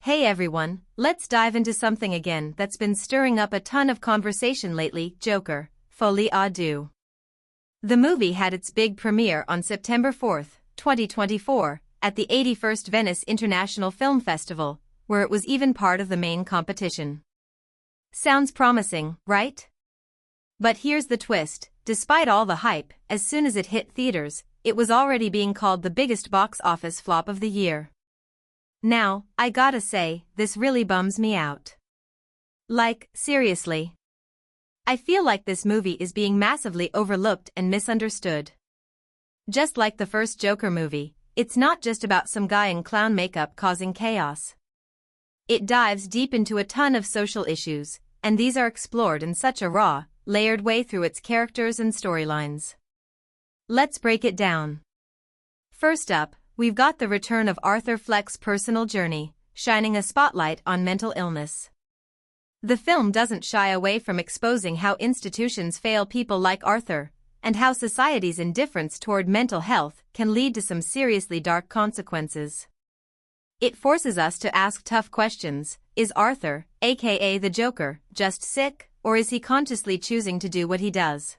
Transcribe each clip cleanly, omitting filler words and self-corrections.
Hey everyone, let's dive into something again that's been stirring up a ton of conversation lately, Joker, Folie à Deux. The movie had its big premiere on September 4, 2024, at the 81st Venice International Film Festival, where it was even part of the main competition. Sounds promising, right? But here's the twist, despite all the hype, as soon as it hit theaters, it was already being called the biggest box office flop of the year. Now, I gotta say, this really bums me out. Like, seriously. I feel like this movie is being massively overlooked and misunderstood. Just like the first Joker movie, it's not just about some guy in clown makeup causing chaos. It dives deep into a ton of social issues, and these are explored in such a raw, layered way through its characters and storylines. Let's break it down. First up, we've got the return of Arthur Fleck's personal journey, shining a spotlight on mental illness. The film doesn't shy away from exposing how institutions fail people like Arthur, and how society's indifference toward mental health can lead to some seriously dark consequences. It forces us to ask tough questions. Is Arthur, aka the Joker, just sick, or is he consciously choosing to do what he does?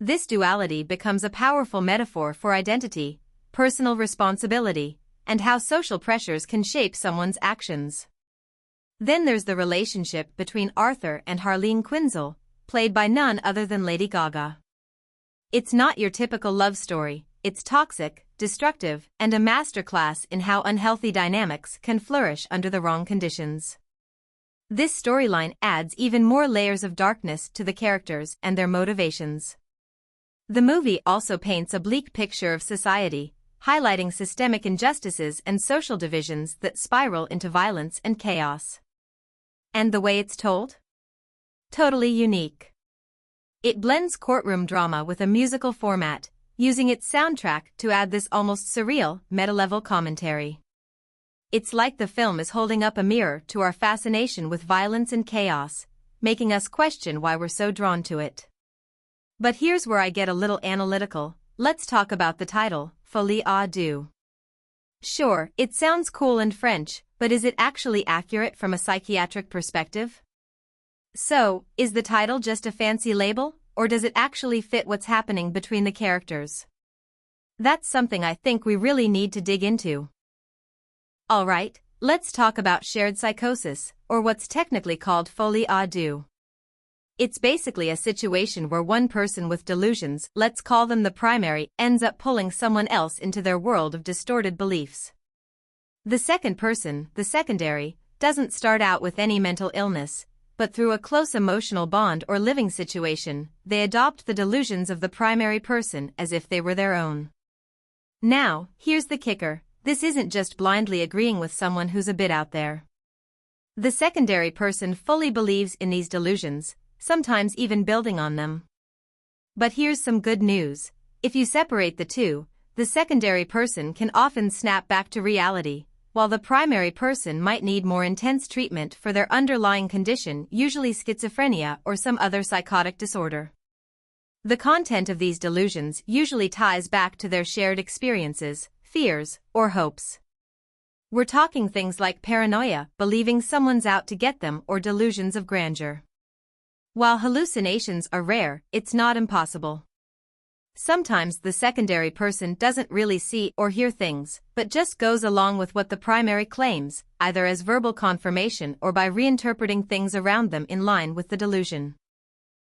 This duality becomes a powerful metaphor for identity, personal responsibility, and how social pressures can shape someone's actions. Then there's the relationship between Arthur and Harleen Quinzel, played by none other than Lady Gaga. It's not your typical love story, it's toxic, destructive, and a masterclass in how unhealthy dynamics can flourish under the wrong conditions. This storyline adds even more layers of darkness to the characters and their motivations. The movie also paints a bleak picture of society, highlighting systemic injustices and social divisions that spiral into violence and chaos. And the way it's told? Totally unique. It blends courtroom drama with a musical format, using its soundtrack to add this almost surreal, meta-level commentary. It's like the film is holding up a mirror to our fascination with violence and chaos, making us question why we're so drawn to it. But here's where I get a little analytical. Let's talk about the title, Folie à Deux. Sure, it sounds cool and French, but is it actually accurate from a psychiatric perspective? So, is the title just a fancy label, or does it actually fit what's happening between the characters? That's something I think we really need to dig into. Alright, let's talk about shared psychosis, or what's technically called Folie à Deux. It's basically a situation where one person with delusions, let's call them the primary, ends up pulling someone else into their world of distorted beliefs. The second person, the secondary, doesn't start out with any mental illness, but through a close emotional bond or living situation, they adopt the delusions of the primary person as if they were their own. Now, here's the kicker, this isn't just blindly agreeing with someone who's a bit out there. The secondary person fully believes in these delusions, sometimes even building on them. But here's some good news. If you separate the two, the secondary person can often snap back to reality, while the primary person might need more intense treatment for their underlying condition, usually schizophrenia or some other psychotic disorder. The content of these delusions usually ties back to their shared experiences, fears, or hopes. We're talking things like paranoia, believing someone's out to get them, or delusions of grandeur. While hallucinations are rare, it's not impossible. Sometimes the secondary person doesn't really see or hear things, but just goes along with what the primary claims, either as verbal confirmation or by reinterpreting things around them in line with the delusion.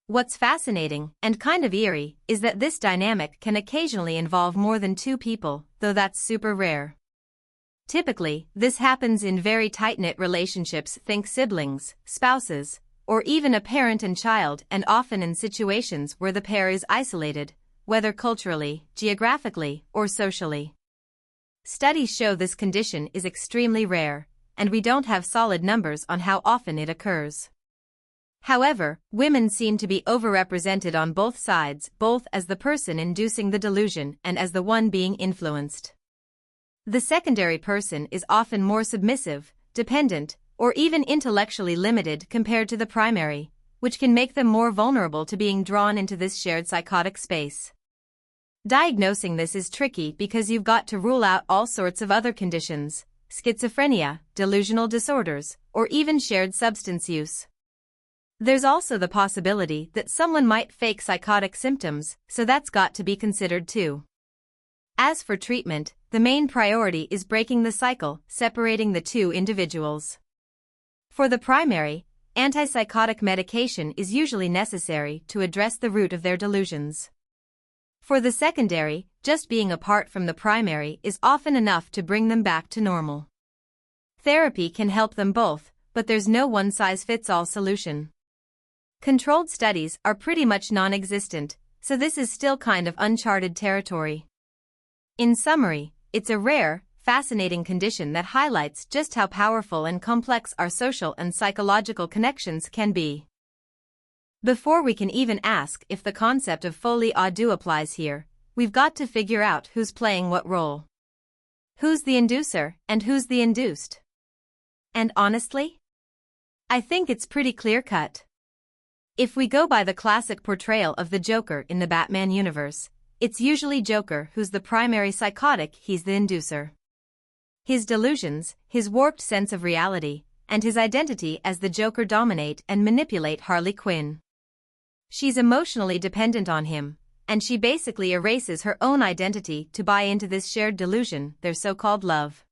What's fascinating, and kind of eerie, is that this dynamic can occasionally involve more than two people, though that's super rare. Typically, this happens in very tight-knit relationships, think siblings, spouses, or even a parent and child, and often in situations where the pair is isolated, whether culturally, geographically, or socially. Studies show this condition is extremely rare, and we don't have solid numbers on how often it occurs. However, women seem to be overrepresented on both sides, both as the person inducing the delusion and as the one being influenced. The secondary person is often more submissive, dependent, or even intellectually limited compared to the primary, which can make them more vulnerable to being drawn into this shared psychotic space. Diagnosing this is tricky because you've got to rule out all sorts of other conditions, schizophrenia, delusional disorders, or even shared substance use. There's also the possibility that someone might fake psychotic symptoms, so that's got to be considered too. As for treatment, the main priority is breaking the cycle, separating the two individuals. For the primary, antipsychotic medication is usually necessary to address the root of their delusions. For the secondary, just being apart from the primary is often enough to bring them back to normal. Therapy can help them both, but there's no one-size-fits-all solution. Controlled studies are pretty much non-existent, so this is still kind of uncharted territory. In summary, it's a rare, fascinating condition that highlights just how powerful and complex our social and psychological connections can be. Before we can even ask if the concept of folie à deux applies here, we've got to figure out who's playing what role. Who's the inducer and who's the induced? And honestly, I think it's pretty clear-cut. If we go by the classic portrayal of the Joker in the Batman universe, it's usually Joker who's the primary psychotic, he's the inducer. His delusions, his warped sense of reality, and his identity as the Joker dominate and manipulate Harley Quinn. She's emotionally dependent on him, and she basically erases her own identity to buy into this shared delusion, their so-called love.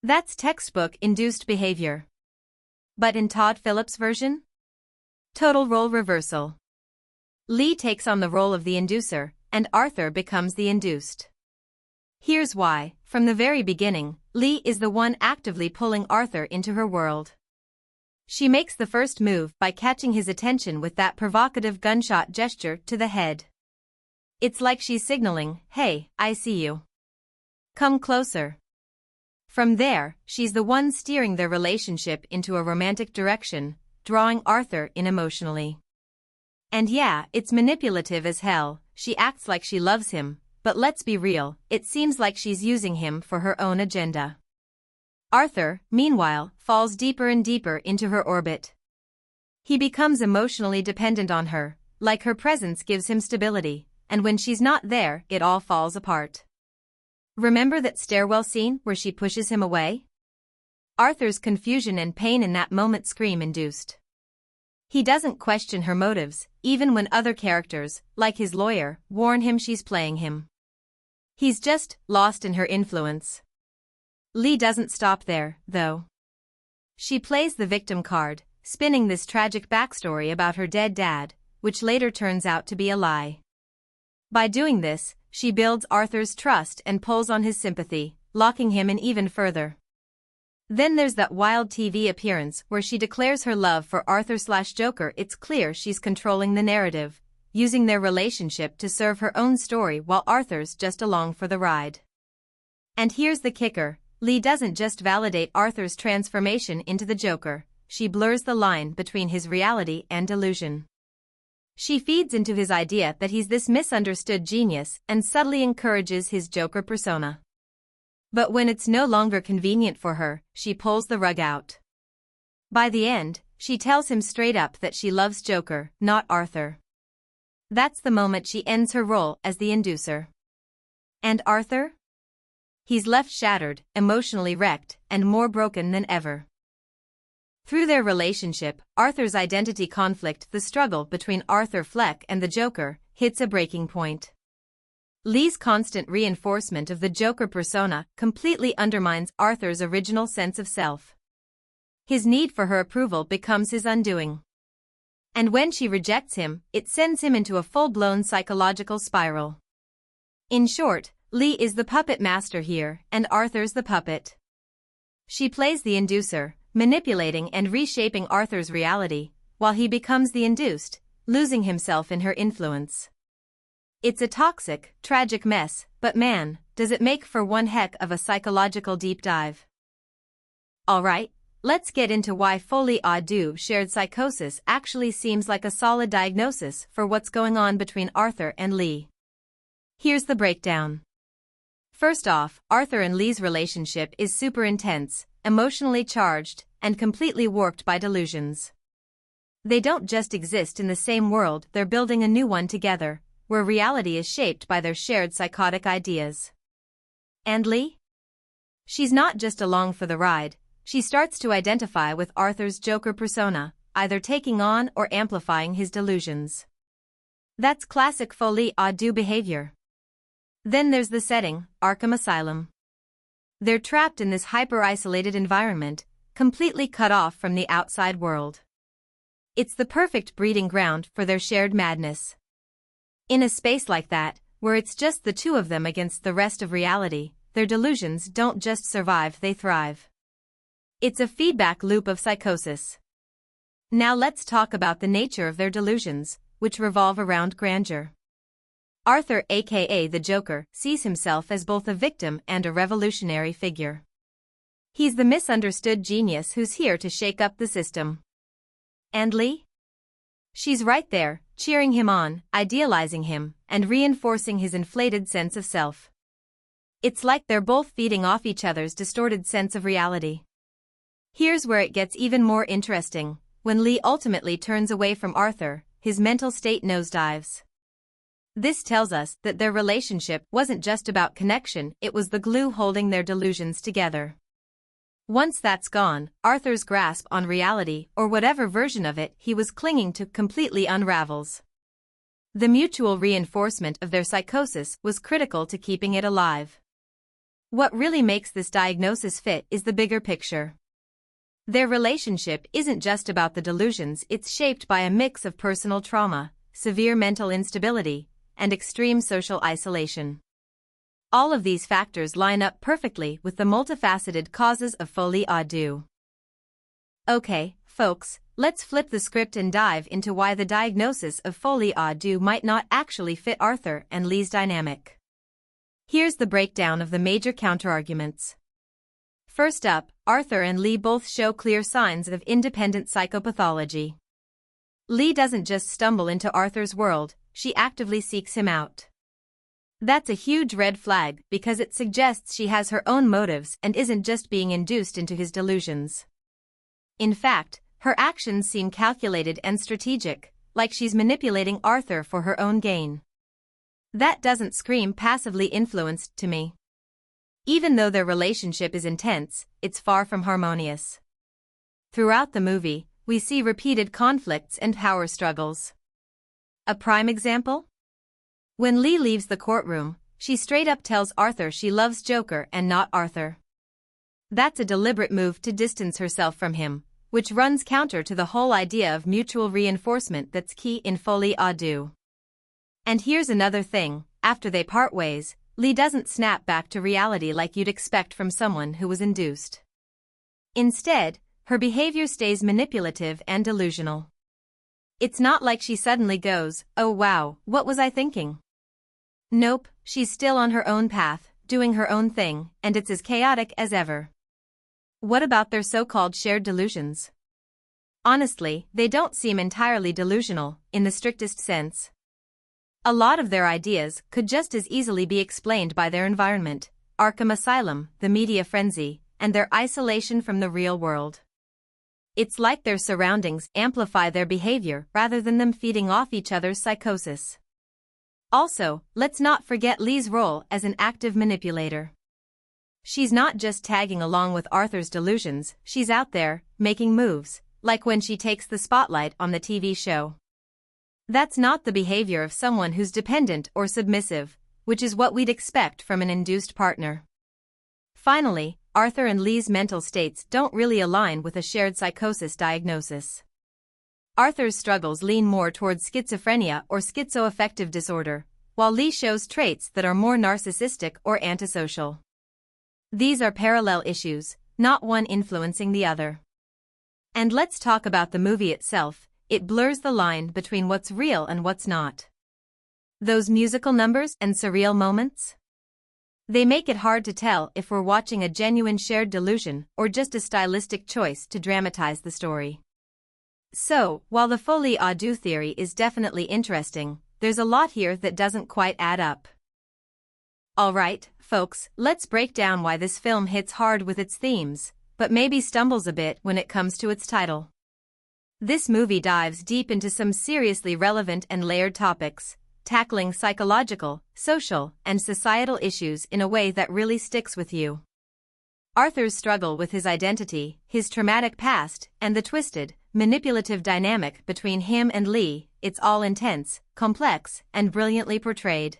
That's textbook induced behavior. But in Todd Phillips' version? Total role reversal. Lee takes on the role of the inducer, and Arthur becomes the induced. Here's why. From the very beginning, Lee is the one actively pulling Arthur into her world. She makes the first move by catching his attention with that provocative gunshot gesture to the head. It's like she's signaling, "Hey, I see you. Come closer." From there, she's the one steering their relationship into a romantic direction, drawing Arthur in emotionally. And yeah, it's manipulative as hell. She acts like she loves him, but let's be real, it seems like she's using him for her own agenda. Arthur, meanwhile, falls deeper and deeper into her orbit. He becomes emotionally dependent on her, like her presence gives him stability, and when she's not there, it all falls apart. Remember that stairwell scene where she pushes him away? Arthur's confusion and pain in that moment scream induced. He doesn't question her motives, even when other characters, like his lawyer, warn him she's playing him. He's just lost in her influence. Lee doesn't stop there, though. She plays the victim card, spinning this tragic backstory about her dead dad, which later turns out to be a lie. By doing this, she builds Arthur's trust and pulls on his sympathy, locking him in even further. Then there's that wild TV appearance where she declares her love for Arthur/Joker. It's clear she's controlling the narrative, using their relationship to serve her own story while Arthur's just along for the ride. And here's the kicker, Lee doesn't just validate Arthur's transformation into the Joker, she blurs the line between his reality and delusion. She feeds into his idea that he's this misunderstood genius and subtly encourages his Joker persona. But when it's no longer convenient for her, she pulls the rug out. By the end, she tells him straight up that she loves Joker, not Arthur. That's the moment she ends her role as the inducer. And Arthur? He's left shattered, emotionally wrecked, and more broken than ever. Through their relationship, Arthur's identity conflict, the struggle between Arthur Fleck and the Joker, hits a breaking point. Lee's constant reinforcement of the Joker persona completely undermines Arthur's original sense of self. His need for her approval becomes his undoing. And when she rejects him, it sends him into a full-blown psychological spiral. In short, Lee is the puppet master here, and Arthur's the puppet. She plays the inducer, manipulating and reshaping Arthur's reality, while he becomes the induced, losing himself in her influence. It's a toxic, tragic mess, but man, does it make for one heck of a psychological deep dive. Alright, let's get into why folie à deux shared psychosis actually seems like a solid diagnosis for what's going on between Arthur and Lee. Here's the breakdown. First off, Arthur and Lee's relationship is super intense, emotionally charged, and completely warped by delusions. They don't just exist in the same world, they're building a new one together, where reality is shaped by their shared psychotic ideas. And Lee? She's not just along for the ride, she starts to identify with Arthur's Joker persona, either taking on or amplifying his delusions. That's classic Folie à deux behavior. Then there's the setting, Arkham Asylum. They're trapped in this hyper-isolated environment, completely cut off from the outside world. It's the perfect breeding ground for their shared madness. In a space like that, where it's just the two of them against the rest of reality, their delusions don't just survive, they thrive. It's a feedback loop of psychosis. Now let's talk about the nature of their delusions, which revolve around grandeur. Arthur, aka the Joker, sees himself as both a victim and a revolutionary figure. He's the misunderstood genius who's here to shake up the system. And Lee? She's right there, cheering him on, idealizing him, and reinforcing his inflated sense of self. It's like they're both feeding off each other's distorted sense of reality. Here's where it gets even more interesting. When Lee ultimately turns away from Arthur, his mental state nosedives. This tells us that their relationship wasn't just about connection, it was the glue holding their delusions together. Once that's gone, Arthur's grasp on reality, or whatever version of it he was clinging to, completely unravels. The mutual reinforcement of their psychosis was critical to keeping it alive. What really makes this diagnosis fit is the bigger picture. Their relationship isn't just about the delusions, it's shaped by a mix of personal trauma, severe mental instability, and extreme social isolation. All of these factors line up perfectly with the multifaceted causes of folie à deux. Okay, folks, let's flip the script and dive into why the diagnosis of folie à deux might not actually fit Arthur and Lee's dynamic. Here's the breakdown of the major counterarguments. First up, Arthur and Lee both show clear signs of independent psychopathology. Lee doesn't just stumble into Arthur's world, she actively seeks him out. That's a huge red flag because it suggests she has her own motives and isn't just being induced into his delusions. In fact, her actions seem calculated and strategic, like she's manipulating Arthur for her own gain. That doesn't scream passively influenced to me. Even though their relationship is intense, it's far from harmonious. Throughout the movie, we see repeated conflicts and power struggles. A prime example? When Lee leaves the courtroom, she straight up tells Arthur she loves Joker and not Arthur. That's a deliberate move to distance herself from him, which runs counter to the whole idea of mutual reinforcement that's key in folie à deux. And here's another thing, after they part ways, Lee doesn't snap back to reality like you'd expect from someone who was induced. Instead, her behavior stays manipulative and delusional. It's not like she suddenly goes, "Oh wow, what was I thinking?" Nope, she's still on her own path, doing her own thing, and it's as chaotic as ever. What about their so-called shared delusions? Honestly, they don't seem entirely delusional, in the strictest sense. A lot of their ideas could just as easily be explained by their environment, Arkham Asylum, the media frenzy, and their isolation from the real world. It's like their surroundings amplify their behavior rather than them feeding off each other's psychosis. Also, let's not forget Lee's role as an active manipulator. She's not just tagging along with Arthur's delusions, she's out there, making moves, like when she takes the spotlight on the TV show. That's not the behavior of someone who's dependent or submissive, which is what we'd expect from an induced partner. Finally, Arthur and Lee's mental states don't really align with a shared psychosis diagnosis. Arthur's struggles lean more towards schizophrenia or schizoaffective disorder, while Lee shows traits that are more narcissistic or antisocial. These are parallel issues, not one influencing the other. And let's talk about the movie itself. It blurs the line between what's real and what's not. Those musical numbers and surreal moments? They make it hard to tell if we're watching a genuine shared delusion or just a stylistic choice to dramatize the story. So, while the folie à deux theory is definitely interesting, there's a lot here that doesn't quite add up. Alright, folks, let's break down why this film hits hard with its themes, but maybe stumbles a bit when it comes to its title. This movie dives deep into some seriously relevant and layered topics, tackling psychological, social, and societal issues in a way that really sticks with you. Arthur's struggle with his identity, his traumatic past, and the twisted, manipulative dynamic between him and Lee, it's all intense, complex, and brilliantly portrayed.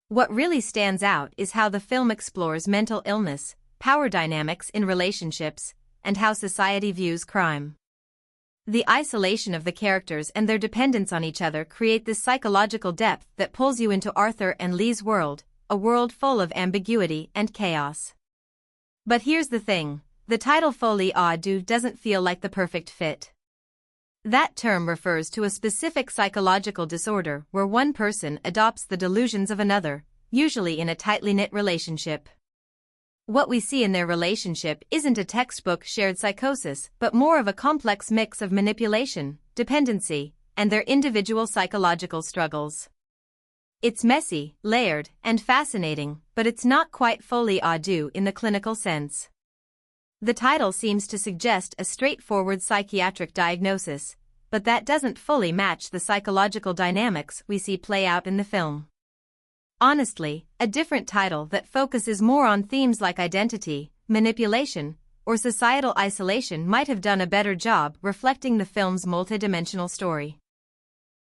What really stands out is how the film explores mental illness, power dynamics in relationships, and how society views crime. The isolation of the characters and their dependence on each other create this psychological depth that pulls you into Arthur and Lee's world, a world full of ambiguity and chaos. But here's the thing, the title Folie à Deux doesn't feel like the perfect fit. That term refers to a specific psychological disorder where one person adopts the delusions of another, usually in a tightly knit relationship. What we see in their relationship isn't a textbook shared psychosis, but more of a complex mix of manipulation, dependency, and their individual psychological struggles. It's messy, layered, and fascinating, but it's not quite folie à deux in the clinical sense. The title seems to suggest a straightforward psychiatric diagnosis, but that doesn't fully match the psychological dynamics we see play out in the film. Honestly, a different title that focuses more on themes like identity, manipulation, or societal isolation might have done a better job reflecting the film's multidimensional story.